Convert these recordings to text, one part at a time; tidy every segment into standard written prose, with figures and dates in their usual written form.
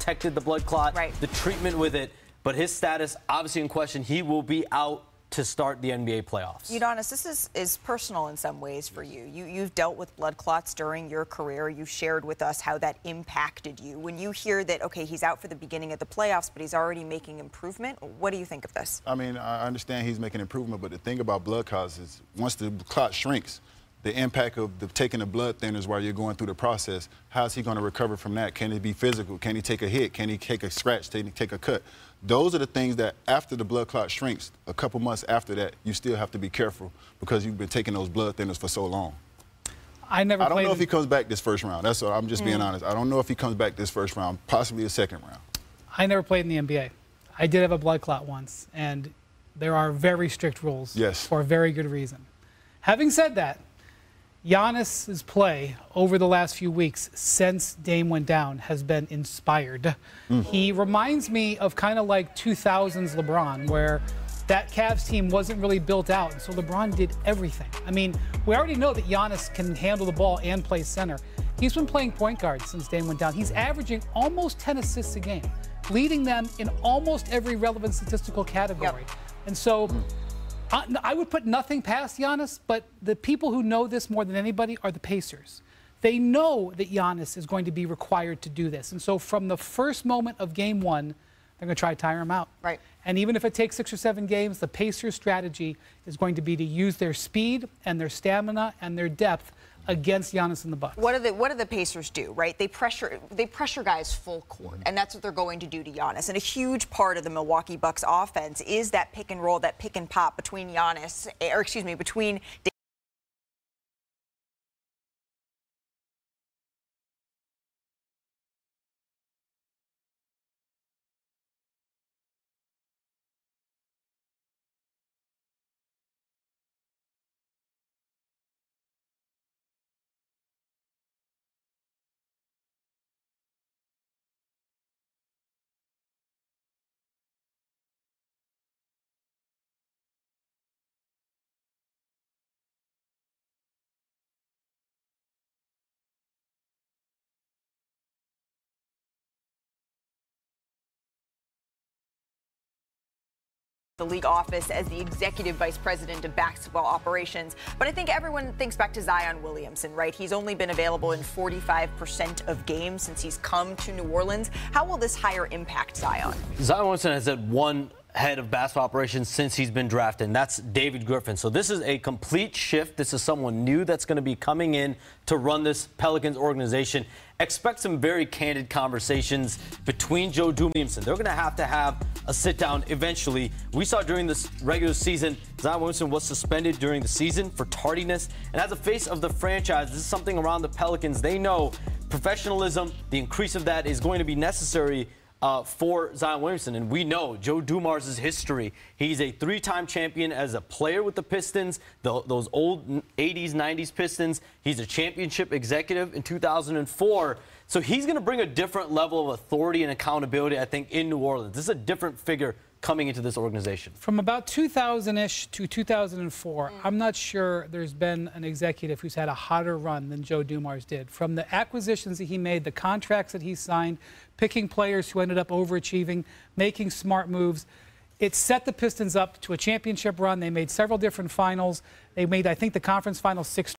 detected the blood clot, the treatment with it, but his status obviously in question. He will be out to start the NBA playoffs. Udonis, this is personal in some ways for you. You've dealt with blood clots during your career. You've shared with us how that impacted you. When you hear that, okay, he's out for the beginning of the playoffs, but he's already making improvement, what do you think of this? I mean, I understand he's making improvement, but the thing about blood clots is once the clot shrinks, the impact of taking the blood thinners while you're going through the process, how's he going to recover from that? Can it be physical? Can he take a hit? Can he take a scratch? Can he take a cut? Those are the things that after the blood clot shrinks, a couple months after that, you still have to be careful because you've been taking those blood thinners for so long. I don't know if he comes back this first round. That's what I'm just being honest. I don't know if he comes back this first round, possibly a second round. I never played in the NBA. I did have a blood clot once, and there are very strict rules for a very good reason. Having said that, Giannis's play over the last few weeks since Dame went down has been inspired. He reminds me of kind of like 2000s LeBron, where that Cavs team wasn't really built out, and so LeBron did everything. I mean, we already know that Giannis can handle the ball and play center. He's been playing point guard since Dame went down. He's averaging almost 10 assists a game, leading them in almost every relevant statistical category. And so I would put nothing past Giannis, but the people who know this more than anybody are the Pacers. They know that Giannis is going to be required to do this. And so from the first moment of game one, they're going to try to tire him out. And even if it takes 6 or 7 games, the Pacers' strategy is going to be to use their speed and their stamina and their depth against Giannis and the Bucks. What do the Pacers do, right? They pressure guys full court, and that's what they're going to do to Giannis. And a huge part of the Milwaukee Bucks offense is that pick and roll, that pick and pop between between the league office as the executive vice president of basketball operations. But I think everyone thinks back to Zion Williamson, right? He's only been available in 45% of games since he's come to New Orleans. How will this hire impact Zion? Zion Williamson has had one head of basketball operations since he's been drafted, and that's David Griffin. So this is a complete shift. This is someone new that's going to be coming in to run this Pelicans organization. Expect some very candid conversations between Joe Dumars and Williamson. They're going to have a sit-down eventually. We saw during this regular season, Zion Williamson was suspended during the season for tardiness. And as a face of the franchise, this is something around the Pelicans. They know professionalism, the increase of that is going to be necessary for Zion Williamson. And we know Joe Dumars' history. He's a 3-time champion as a player with the Pistons, those old 80s, 90s Pistons. He's a championship executive in 2004. So he's going to bring a different level of authority and accountability, I think, in New Orleans. This is a different figure coming into this organization. From about 2000-ish to 2004, I'm not sure there's been an executive who's had a hotter run than Joe Dumars did. From the acquisitions that he made, the contracts that he signed, picking players who ended up overachieving, making smart moves, it set the Pistons up to a championship run. They made several different finals. They made, I think, the conference final 6.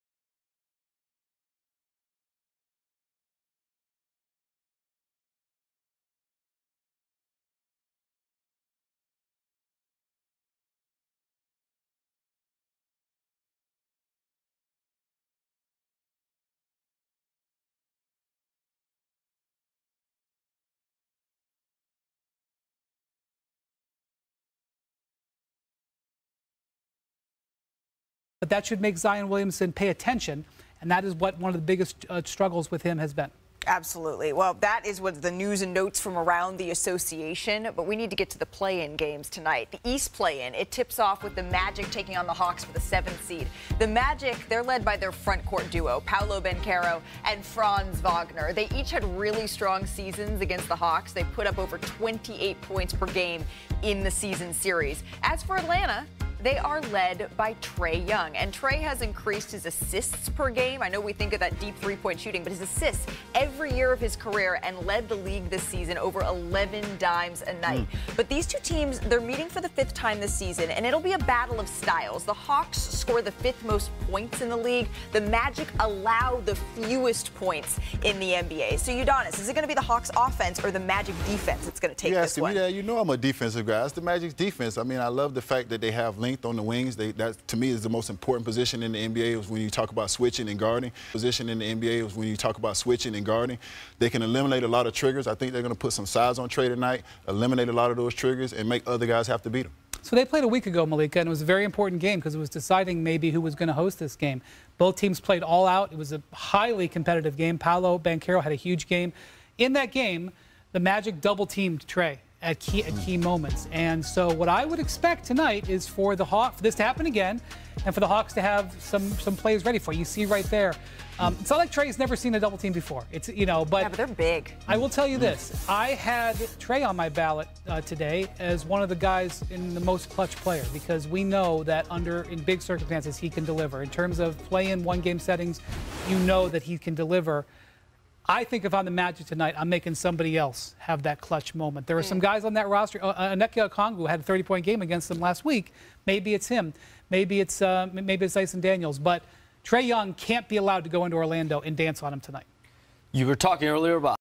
But that should make Zion Williamson pay attention, and that is what one of the biggest struggles with him has been. Absolutely. Well, that is what the news and notes from around the association, but we need to get to the play-in games tonight. The East play-in, it tips off with the Magic taking on the Hawks for the 7th seed. The Magic, they're led by their front court duo, Paolo Banchero and Franz Wagner. They each had really strong seasons against the Hawks. They put up over 28 points per game in the season series. As for Atlanta, they are led by Trae Young. And Trae has increased his assists per game. I know we think of that deep three-point shooting, but his assists every year of his career and led the league this season over 11 dimes a night. But these two teams, they're meeting for the 5th time this season, and it'll be a battle of styles. The Hawks score the 5th most points in the league. The Magic allow the fewest points in the NBA. So, Udonis, is it going to be the Hawks offense or the Magic defense that's going to take this one? Yeah, you know I'm a defensive guy. It's the Magic's defense. I mean, I love the fact that they have length on the wings. That, to me, is the most important position in the NBA is when you talk about switching and guarding. Position in the NBA is when you talk about switching and guarding. They can eliminate a lot of triggers. I think they're going to put some size on Trae tonight, eliminate a lot of those triggers, and make other guys have to beat them. So they played a week ago, Malika, and it was a very important game because it was deciding maybe who was going to host this game. Both teams played all out. It was a highly competitive game. Paolo Banchero had a huge game. In that game, the Magic double-teamed Trae at key moments. And so what I would expect tonight is for this to happen again and for the Hawks to have some plays ready for you. You see right there. It's not like Trae's never seen a double team before. But yeah, but they're big. I will tell you this. I had Trae on my ballot today as one of the guys in the most clutch player because we know that in big circumstances he can deliver. In terms of play-in one-game settings, you know that he can deliver. I think if I'm the Magic tonight, I'm making somebody else have that clutch moment. There are some guys on that roster. Onyeka Okongwu had a 30-point game against them last week. Maybe it's him. Maybe it's Dyson Daniels. But Trae Young can't be allowed to go into Orlando and dance on him tonight. You were talking earlier about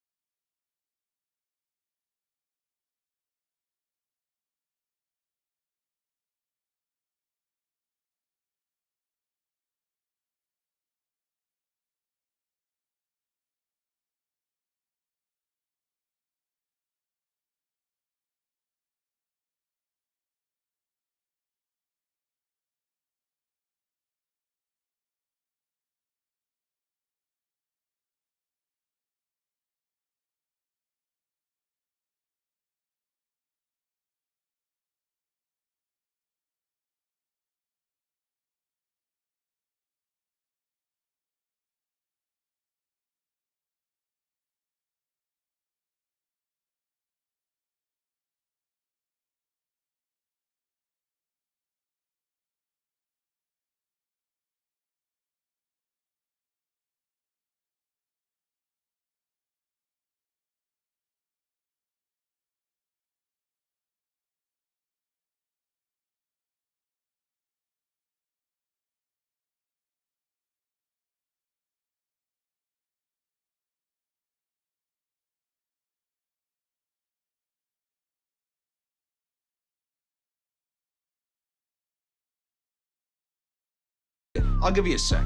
I'll give you a sec.